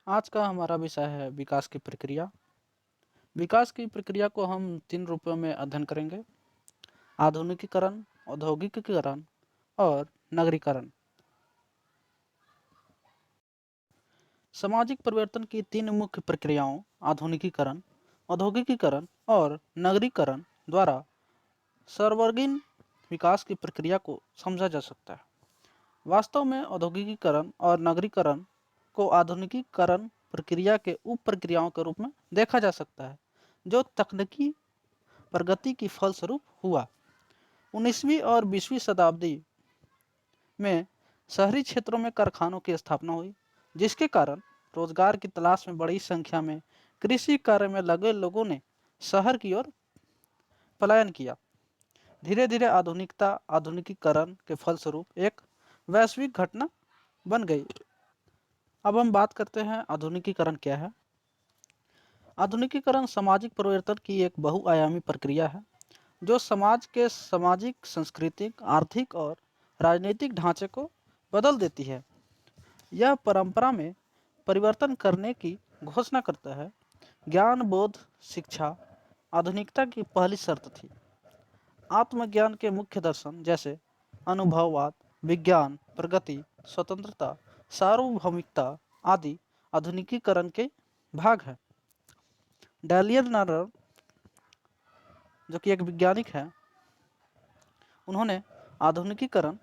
आज का हमारा विषय है विकास की प्रक्रिया। विकास की प्रक्रिया को हम 3 रूपों में अध्ययन करेंगे: आधुनिकीकरण, औद्योगिकीकरण और नगरीकरण। सामाजिक परिवर्तन की 3 मुख्य प्रक्रियाओं आधुनिकीकरण, औद्योगिकीकरण और नगरीकरण द्वारा सर्वांगीण विकास की प्रक्रिया को समझा जा सकता है। वास्तव में औद्योगिकीकरण और नगरीकरण को आधुनिकीकरण प्रक्रिया के उप प्रक्रियाओं के रूप में देखा जा सकता है, जो तकनीकी प्रगति की फलस्वरूप हुआ। 19वीं और 20वीं शताब्दी में शहरी क्षेत्रों में कारखानों की स्थापना हुई, जिसके कारण रोजगार की तलाश में बड़ी संख्या में कृषि कार्य में लगे लोगों ने शहर की ओर पलायन किया। धीरे धीरे आधुनिकीकरण के फलस्वरूप एक वैश्विक घटना बन गई। अब हम बात करते हैं आधुनिकीकरण क्या है। आधुनिकीकरण सामाजिक परिवर्तन की एक बहुआयामी प्रक्रिया है, जो समाज के सामाजिक, सांस्कृतिक, आर्थिक और राजनीतिक ढांचे को बदल देती है। यह परंपरा में परिवर्तन करने की घोषणा करता है। ज्ञान, बोध, शिक्षा आधुनिकता की पहली शर्त थी। आत्मज्ञान के मुख्य दर्शन जैसे अनुभववाद, विज्ञान, प्रगति, स्वतंत्रता, सार्वभौमिकता आदि आधुनिकीकरण के भाग हैं। डैलियर नरर, जो कि एक वैज्ञानिक है, उन्होंने आधुनिकीकरण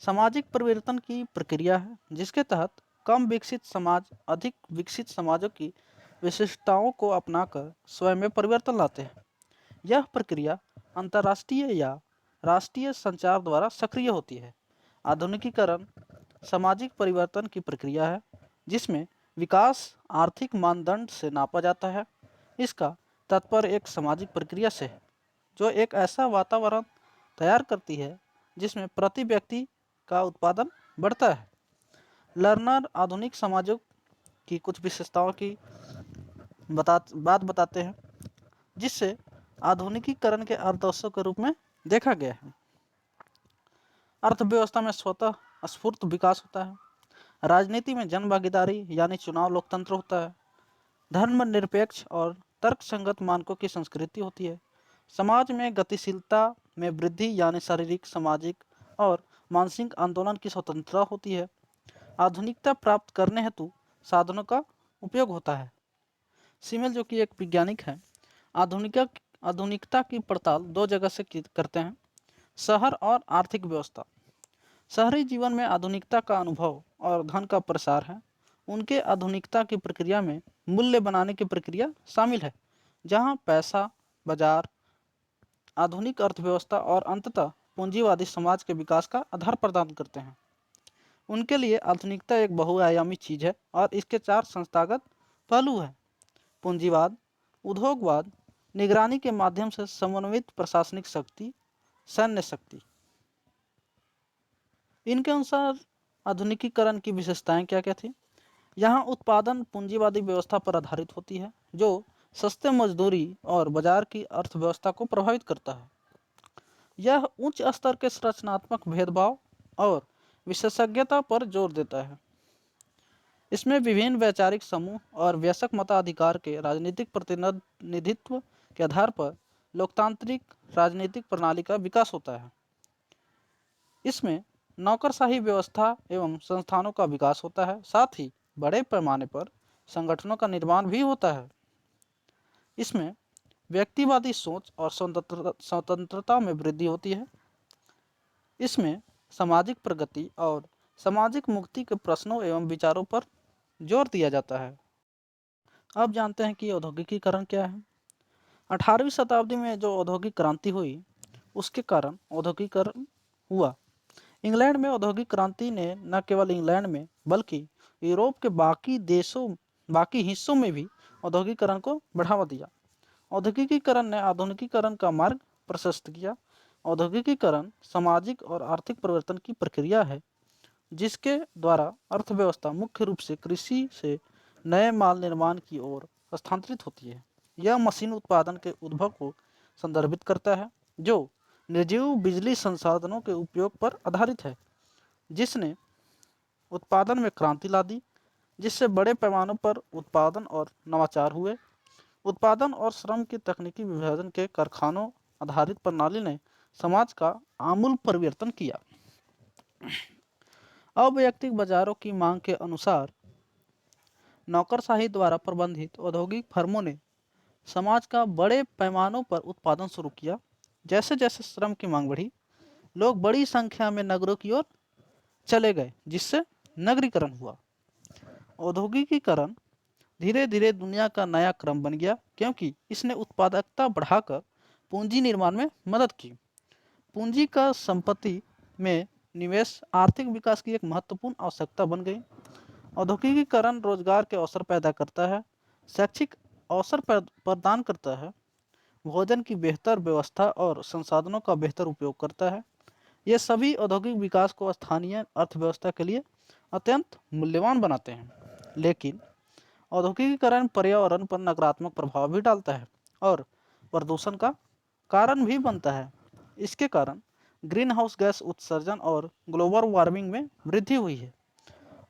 सामाजिक परिवर्तन की प्रक्रिया है, जिसके तहत कम विकसित समाज अधिक विकसित समाजों की विशिष्टताओं को अपनाकर स्वयं में परिवर्तन लाते हैं। यह प्रक्रिया अंतर्राष्ट्रीय या राष्ट्रीय संचार द्वारा सक्रिय होती है। आधुनिकीकरण सामाजिक परिवर्तन की प्रक्रिया है, जिसमें विकास आर्थिक मानदंड से नापा जाता है। इसका तात्पर्य एक सामाजिक प्रक्रिया से है, जो एक ऐसा वातावरण तैयार करती है जिसमें प्रति व्यक्ति का उत्पादन बढ़ता है। लर्नर आधुनिक समाजों की कुछ विशेषताओं की बात बताते हैं, जिससे आधुनिकीकरण के आदर्शों के रूप में देखा गया है। अर्थव्यवस्था में स्वतः स्फूर्त विकास होता है। राजनीति में जन भागीदारी यानी चुनाव लोकतंत्र होता है। धर्मनिरपेक्ष और तर्कसंगत मानकों की संस्कृति होती है। समाज में गतिशीलता में वृद्धि यानी शारीरिक, सामाजिक और मानसिक आंदोलन की स्वतंत्रता होती है। आधुनिकता प्राप्त करने हेतु साधनों का उपयोग होता है। सीमेल, जो कि एक वैज्ञानिक है, आधुनिकता की पड़ताल 2 जगह से करते हैं: शहर और आर्थिक व्यवस्था। शहरी जीवन में आधुनिकता का अनुभव और धन का प्रसार है। उनके आधुनिकता की प्रक्रिया में मूल्य बनाने की प्रक्रिया शामिल है, जहां पैसा, बाजार, आधुनिक अर्थव्यवस्था और अंततः पूंजीवादी समाज के विकास का आधार प्रदान करते हैं। उनके लिए आधुनिकता एक बहुआयामी चीज है और इसके 4 संस्थागत पहलू हैं: पूंजीवाद, उद्योगवाद, निगरानी के माध्यम से समन्वित प्रशासनिक शक्ति, सैन्य शक्ति। इनके अनुसार आधुनिकीकरण की विशेषताएं क्या क्या थी? यहाँ उत्पादन पूंजीवादी व्यवस्था पर आधारित होती है, जो सस्ते मजदूरी और बाजार की अर्थव्यवस्था को प्रभावित करता है। यह उच्च स्तर के संरचनात्मक भेदभाव और विशेषज्ञता पर जोर देता है। इसमें विभिन्न वैचारिक समूह और वयस्क मताधिकार के राजनीतिक प्रतिनिधित्व के आधार पर लोकतांत्रिक राजनीतिक प्रणाली का विकास होता है। इसमें नौकरशाही व्यवस्था एवं संस्थानों का विकास होता है, साथ ही बड़े पैमाने पर संगठनों का निर्माण भी होता है। इसमें व्यक्तिवादी सोच और स्वतंत्रता में वृद्धि होती है। इसमें सामाजिक प्रगति और सामाजिक मुक्ति के प्रश्नों एवं विचारों पर जोर दिया जाता है। अब जानते हैं कि औद्योगिकीकरण क्या है। 18वीं शताब्दी में जो औद्योगिक क्रांति हुई, उसके कारण औद्योगिकीकरण हुआ। इंग्लैंड में औद्योगिक क्रांति ने न केवल इंग्लैंड में बल्कि यूरोप के बाकी हिस्सों में भी औद्योगिकीकरण को बढ़ावा दिया। औद्योगिकीकरण ने आधुनिकीकरण का मार्ग प्रशस्त किया। औद्योगिकीकरण सामाजिक और आर्थिक परिवर्तन की प्रक्रिया है, जिसके द्वारा अर्थव्यवस्था मुख्य रूप से कृषि से नए माल निर्माण की ओर स्थानांतरित होती है। यह मशीन उत्पादन के उद्भव को संदर्भित करता है, जो निर्जीव बिजली संसाधनों के उपयोग पर आधारित है, जिसने उत्पादन में क्रांति ला दी। जिससे बड़े पैमाने पर उत्पादन और नवाचार हुए। उत्पादन और श्रम के तकनीकी विभाजन के कारखानों आधारित प्रणाली ने समाज का आमूल परिवर्तन किया। अवैयक्तिक बाजारों की मांग के अनुसार नौकरशाही द्वारा प्रबंधित औद्योगिक फर्मों ने समाज का बड़े पैमानों पर उत्पादन शुरू किया। जैसे जैसे श्रम की मांग बढ़ी, लोग बड़ी संख्या में नगरों की ओर चले गए, जिससे नगरीकरण हुआ। औद्योगिकीकरण धीरे धीरे दुनिया का नया क्रम बन गया, क्योंकि इसने उत्पादकता बढ़ाकर पूंजी निर्माण में मदद की। पूंजी का संपत्ति में निवेश आर्थिक विकास की एक महत्वपूर्ण आवश्यकता बन गई। औद्योगिकीकरण रोजगार के अवसर पैदा करता है, शैक्षिक अवसर प्रदान करता है, भोजन की बेहतर व्यवस्था और संसाधनों का बेहतर उपयोग करता है। ये सभी औद्योगिक विकास को स्थानीय अर्थव्यवस्था के लिए अत्यंत मूल्यवान बनाते हैं। लेकिन औद्योगिकीकरण पर्यावरण पर नकारात्मक प्रभाव भी डालता है और प्रदूषण का कारण भी बनता है। इसके कारण ग्रीन हाउस गैस उत्सर्जन और ग्लोबल वार्मिंग में वृद्धि हुई है।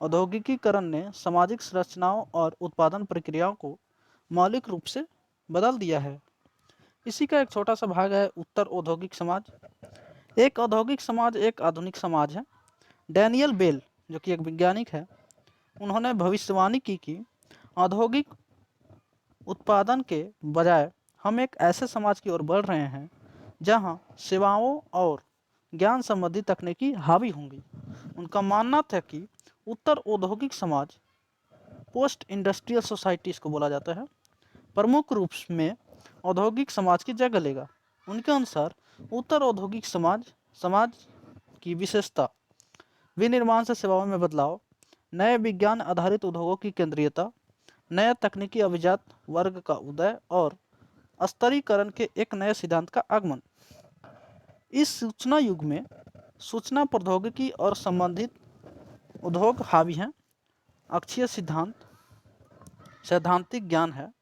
औद्योगिकीकरण ने सामाजिक संरचनाओं और उत्पादन प्रक्रियाओं को मौलिक रूप से बदल दिया है। इसी का एक छोटा सा भाग है उत्तर औद्योगिक समाज। एक औद्योगिक समाज एक आधुनिक समाज है। डैनियल बेल, जो कि एक वैज्ञानिक है, उन्होंने भविष्यवाणी की कि औद्योगिक उत्पादन के बजाय हम एक ऐसे समाज की ओर बढ़ रहे हैं जहां सेवाओं और ज्ञान संबंधी तकनीकी हावी होंगी। उनका मानना था कि उत्तर औद्योगिक समाज, पोस्ट इंडस्ट्रियल सोसाइटी इसको बोला जाता है, प्रमुख रूप में औद्योगिक समाज की जगह लेगा। उनके अनुसार उत्तर औद्योगिक समाज समाज की विशेषता विनिर्माण से सेवाओं में बदलाव, नए विज्ञान आधारित उद्योगों की केंद्रीयता, नया तकनीकी अभिजात वर्ग का उदय और स्तरीकरण के एक नए सिद्धांत का आगमन। इस सूचना युग में सूचना प्रौद्योगिकी और संबंधित उद्योग हावी हैं। अक्षीय सिद्धांत सैद्धांतिक ज्ञान है,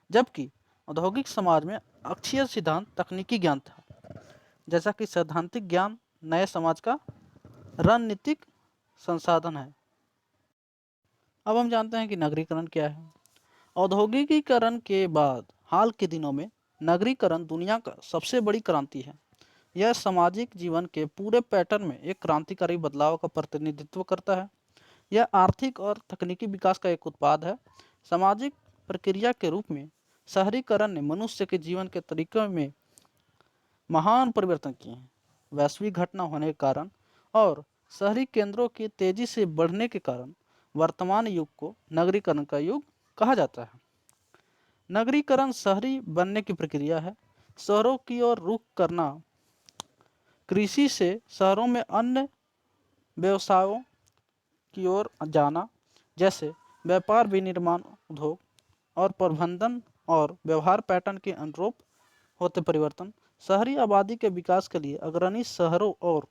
जबकि औद्योगिक समाज में अक्षीय सिद्धांत तकनीकी ज्ञान था। जैसा कि सैद्धांतिक ज्ञान नए समाज का रणनीतिक संसाधन है। अब हम जानते हैं कि नगरीकरण क्या है। औद्योगिकीकरण के बाद हाल के दिनों में नगरीकरण दुनिया का सबसे बड़ी क्रांति है। यह सामाजिक जीवन के पूरे पैटर्न में एक क्रांतिकारी बदलाव का प्रतिनिधित्व करता है। यह आर्थिक और तकनीकी विकास का एक उत्पाद है। सामाजिक प्रक्रिया के रूप में शहरीकरण ने मनुष्य के जीवन के तरीकों में महान परिवर्तन किए हैं। वैश्विक घटना होने के कारण और शहरी केंद्रों के तेजी से बढ़ने के कारण वर्तमान युग को नगरीकरण का युग कहा जाता है। नगरीकरण शहरी बनने की प्रक्रिया है। शहरों की ओर रुख करना, कृषि से शहरों में अन्य व्यवसायों की ओर जाना, जैसे व्यापार, विनिर्माण, उद्योग और प्रबंधन और व्यवहार पैटर्न के अनुरूप होते परिवर्तन, शहरी आबादी के विकास के लिए अग्रणी शहरों और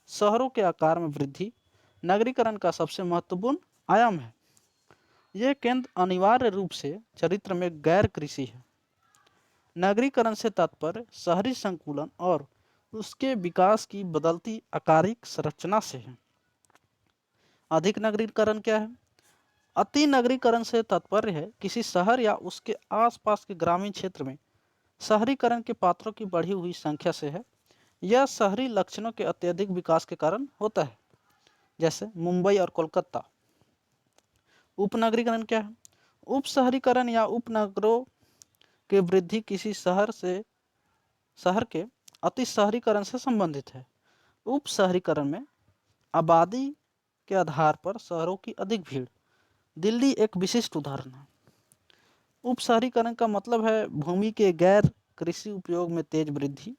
शहरों के आकार में वृद्धि नगरीकरण का सबसे महत्वपूर्ण आयाम है। यह केंद्र अनिवार्य रूप से चरित्र में गैर कृषि है। नगरीकरण से तात्पर्य शहरी संकुलन और उसके विकास की बदलती आकारिक संरचना से है। अधिक नगरीकरण क्या है? अति नगरीकरण से तात्पर्य है किसी शहर या उसके आसपास के ग्रामीण क्षेत्र में शहरीकरण के पात्रों की बढ़ी हुई संख्या से है। यह शहरी लक्षणों के अत्यधिक विकास के कारण होता है, जैसे मुंबई और कोलकाता। उपनगरीकरण क्या है? उप शहरीकरण या उपनगरों की वृद्धि किसी शहर के अति शहरीकरण से संबंधित है। उप शहरीकरण में आबादी के आधार पर शहरों की अधिक भीड़। दिल्ली एक विशिष्ट उदाहरण है। उप शहरीकरण का मतलब है भूमि के गैर कृषि उपयोग में तेज वृद्धि।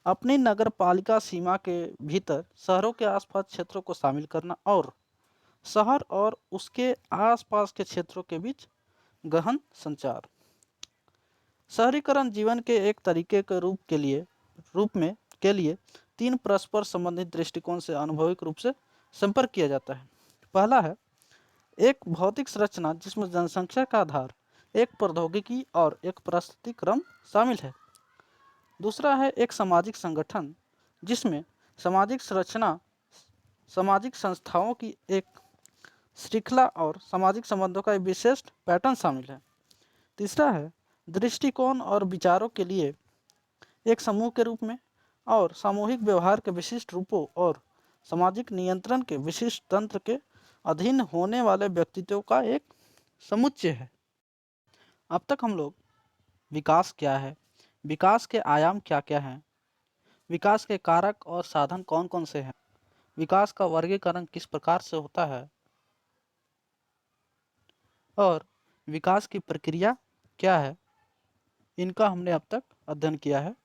अपनी नगर पालिका सीमा के भीतर शहरों के आसपास क्षेत्रों को शामिल करना और शहर और उसके आसपास के क्षेत्रों के बीच गहन संचार। शहरीकरण जीवन के एक तरीके के रूप में तीन परस्पर संबंधित दृष्टिकोण से अनुभविक रूप से संपर्क किया जाता है। पहला है एक भौतिक संरचना जिसमें जनसंख्या का आधार, एक प्रौद्योगिकी और एक परिस्थिति क्रम शामिल है। दूसरा है एक सामाजिक संगठन जिसमें सामाजिक संरचना, सामाजिक संस्थाओं की एक श्रृंखला और सामाजिक संबंधों का एक विशेष पैटर्न शामिल है। तीसरा है दृष्टिकोण और विचारों के लिए एक समूह के रूप में, और सामूहिक व्यवहार के विशिष्ट रूपों और सामाजिक नियंत्रण के विशिष्ट तंत्र के अधीन होने वाले व्यक्तित्व का एक समुच्चय है। अब तक हम लोग विकास क्या है, विकास के आयाम क्या क्या हैं, विकास के कारक और साधन कौन कौन से हैं, विकास का वर्गीकरण किस प्रकार से होता है और विकास की प्रक्रिया क्या है, इनका हमने अब तक अध्ययन किया है।